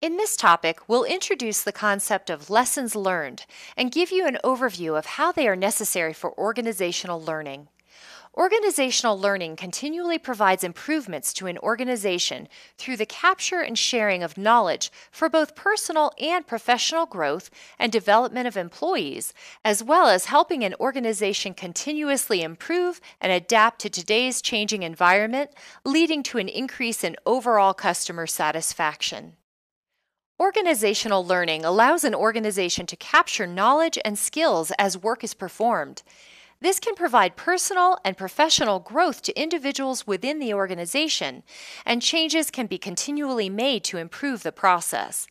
In this topic, we'll introduce the concept of lessons learned and give you an overview of how they are necessary for organizational learning. Organizational learning continually provides improvements to an organization through the capture and sharing of knowledge for both personal and professional growth and development of employees, as well as helping an organization continuously improve and adapt to today's changing environment, leading to an increase in overall customer satisfaction. Organizational learning allows an organization to capture knowledge and skills as work is performed. This can provide personal and professional growth to individuals within the organization, and changes can be continually made to improve the process.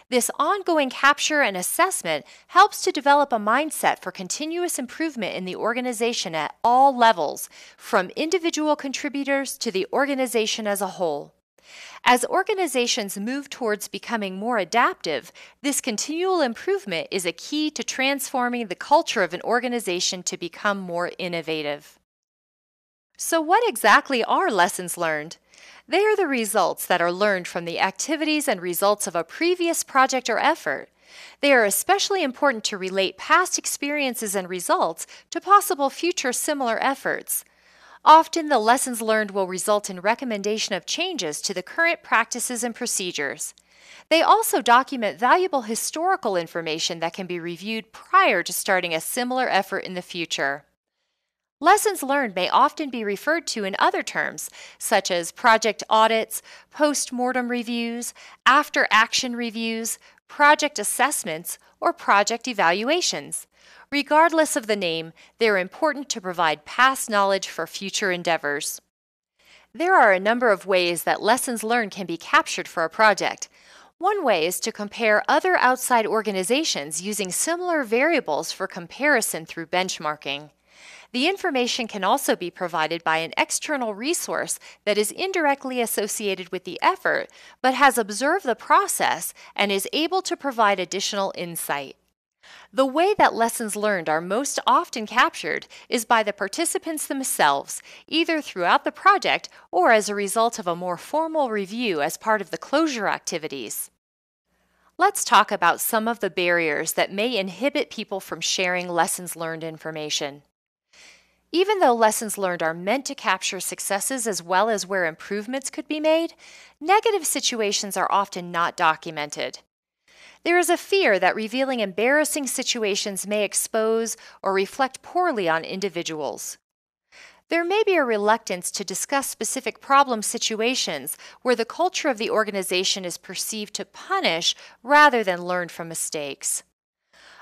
This ongoing capture and assessment helps to develop a mindset for continuous improvement in the organization at all levels, from individual contributors to the organization as a whole. As organizations move towards becoming more adaptive, this continual improvement is a key to transforming the culture of an organization to become more innovative. So, what exactly are lessons learned? They are the results that are learned from the activities and results of a previous project or effort. They are especially important to relate past experiences and results to possible future similar efforts. Often, the lessons learned will result in recommendation of changes to the current practices and procedures. They also document valuable historical information that can be reviewed prior to starting a similar effort in the future. Lessons learned may often be referred to in other terms, such as project audits, post-mortem reviews, after-action reviews, project assessments, or project evaluations. Regardless of the name, they are important to provide past knowledge for future endeavors. There are a number of ways that lessons learned can be captured for a project. One way is to compare other outside organizations using similar variables for comparison through benchmarking. The information can also be provided by an external resource that is indirectly associated with the effort but has observed the process and is able to provide additional insight. The way that lessons learned are most often captured is by the participants themselves, either throughout the project or as a result of a more formal review as part of the closure activities. Let's talk about some of the barriers that may inhibit people from sharing lessons learned information. Even though lessons learned are meant to capture successes as well as where improvements could be made, negative situations are often not documented. There is a fear that revealing embarrassing situations may expose or reflect poorly on individuals. There may be a reluctance to discuss specific problem situations where the culture of the organization is perceived to punish rather than learn from mistakes.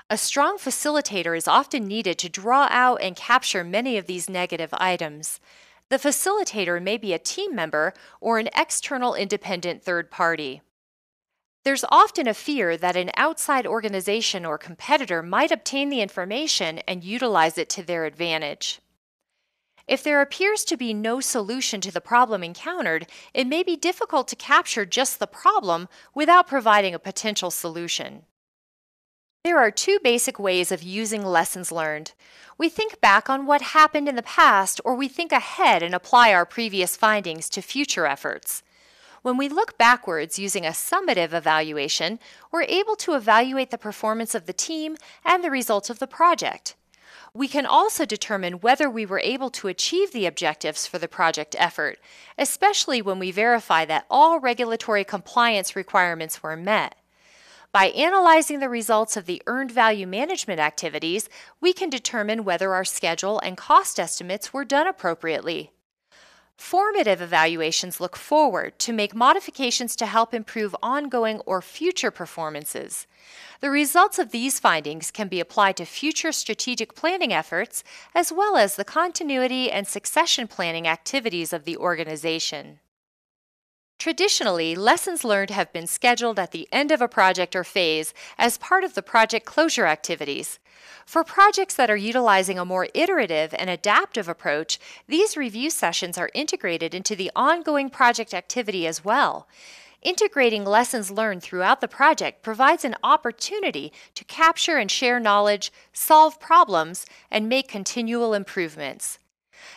A strong facilitator is often needed to draw out and capture many of these negative items. The facilitator may be a team member or an external independent third party. There's often a fear that an outside organization or competitor might obtain the information and utilize it to their advantage. If there appears to be no solution to the problem encountered, it may be difficult to capture just the problem without providing a potential solution. There are two basic ways of using lessons learned. We think back on what happened in the past, or we think ahead and apply our previous findings to future efforts. When we look backwards using a summative evaluation, we're able to evaluate the performance of the team and the results of the project. We can also determine whether we were able to achieve the objectives for the project effort, especially when we verify that all regulatory compliance requirements were met. By analyzing the results of the earned value management activities, we can determine whether our schedule and cost estimates were done appropriately. Formative evaluations look forward to make modifications to help improve ongoing or future performances. The results of these findings can be applied to future strategic planning efforts, as well as the continuity and succession planning activities of the organization. Traditionally, lessons learned have been scheduled at the end of a project or phase as part of the project closure activities. For projects that are utilizing a more iterative and adaptive approach, these review sessions are integrated into the ongoing project activity as well. Integrating lessons learned throughout the project provides an opportunity to capture and share knowledge, solve problems, and make continual improvements.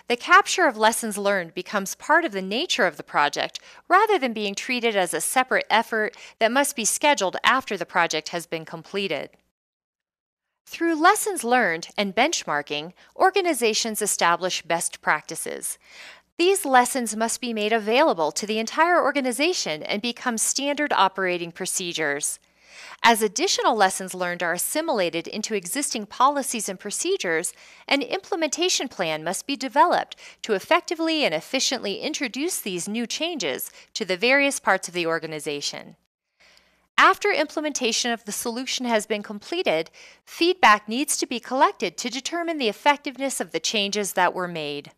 The capture of lessons learned becomes part of the nature of the project rather than being treated as a separate effort that must be scheduled after the project has been completed. Through lessons learned and benchmarking, organizations establish best practices. These lessons must be made available to the entire organization and become standard operating procedures. As additional lessons learned are assimilated into existing policies and procedures, an implementation plan must be developed to effectively and efficiently introduce these new changes to the various parts of the organization. After implementation of the solution has been completed, feedback needs to be collected to determine the effectiveness of the changes that were made.